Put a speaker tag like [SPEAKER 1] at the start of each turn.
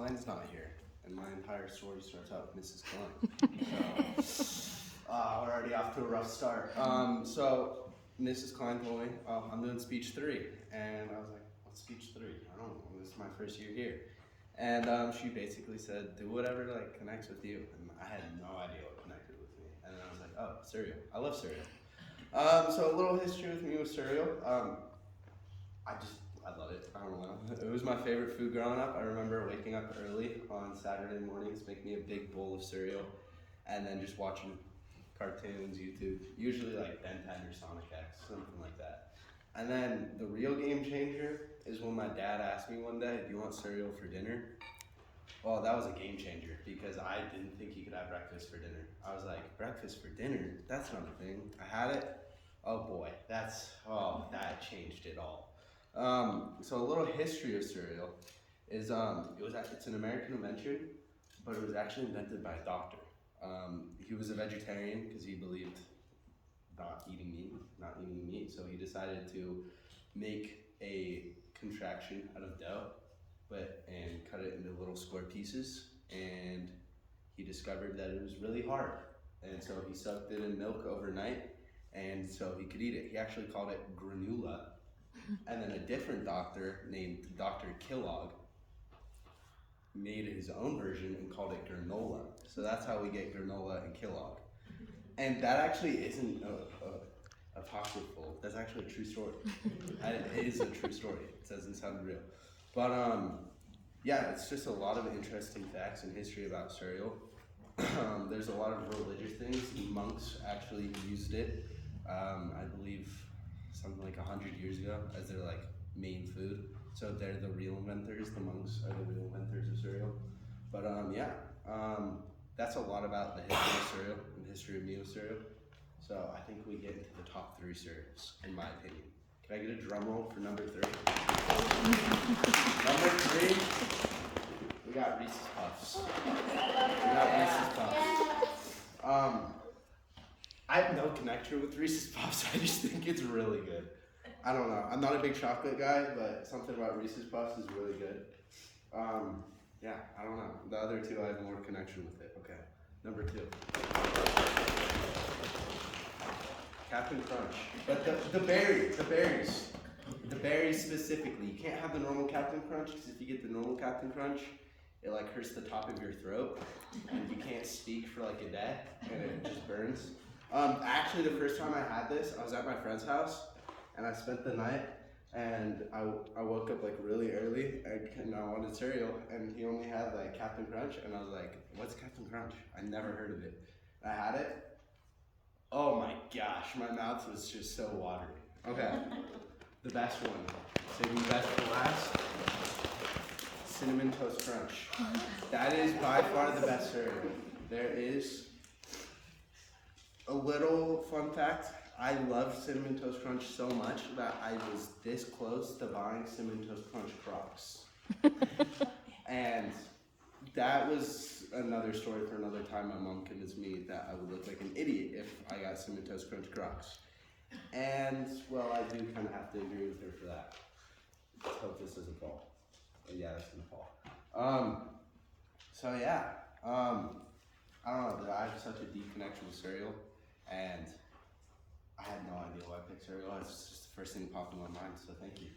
[SPEAKER 1] Klein's not here, and my entire story starts out with Mrs. Klein. So, we're already off to a rough start. So Mrs. Klein told me, oh, I'm doing speech 3, and I was like, what's speech 3? I don't know, this is my first year here. And she basically said, do whatever like connects with you, and I had no idea what connected with me. And then I was like, oh, cereal. I love cereal. So a little history with me with cereal. I love it. I don't know. It was my favorite food growing up. I remember waking up early on Saturday mornings, make me a big bowl of cereal, and then just watching cartoons, YouTube, usually like Ben 10 or Sonic X, something like that. And then the real game changer is when my dad asked me one day, do you want cereal for dinner? Well, that was a game changer because I didn't think he could have breakfast for dinner. I was like, breakfast for dinner? That's not a thing. I had it. Oh boy, that changed it all. So a little history of cereal is it's an American invention, but it was actually invented by a doctor. He was a vegetarian because he believed not eating meat, so he decided to make a contraction out of dough, and cut it into little square pieces, and he discovered that it was really hard, and so he soaked it in milk overnight, and so he could eat it. He actually called it granula, and then a different doctor named Dr. Kellogg made his own version and called it granola. So that's how we get granola and Kellogg. And that actually isn't apocryphal. That's actually a true story. It is a true story. It doesn't sound real. But yeah, it's just a lot of interesting facts and history about cereal. There's a lot of religious things. Monks actually used it, I believe, something like 100 years ago as their like main food. So they're the real inventors. The monks are the real inventors of cereal. But that's a lot about the history of cereal and the history of me with cereal. So I think we get into the top 3 cereals, in my opinion. Can I get a drum roll for number 3? Number 3, we got Reese's Puffs. I have no connection with Reese's Puffs. I just think it's really good. I don't know. I'm not a big chocolate guy, but something about Reese's Puffs is really good. Yeah, I don't know. The other 2, I have more connection with it. Okay, number 2. Captain Crunch. But the berries specifically. You can't have the normal Captain Crunch, because if you get the normal Captain Crunch, it like hurts the top of your throat, and you can't speak for like a day, and it just burns. Actually, the first time I had this, I was at my friend's house, and I spent the night, and I woke up like really early, and I wanted cereal, and he only had like Captain Crunch, and I was like, what's Captain Crunch? I never heard of it. And I had it. Oh my gosh, my mouth was just so watery. Okay, the best one, saving the best for last, Cinnamon Toast Crunch. That is by far the best cereal. There is a little fun fact. I love Cinnamon Toast Crunch so much that I was this close to buying Cinnamon Toast Crunch Crocs. And that was another story for another time. My mom convinced me that I would look like an idiot if I got Cinnamon Toast Crunch Crocs. And, well, I do kind of have to agree with her for that. Let's hope this doesn't fall. Yeah, it's gonna fall. So yeah, I don't know, I have such a deep connection with cereal, and I had no idea why I picked cereal. It's just the first thing that popped in my mind, so thank you.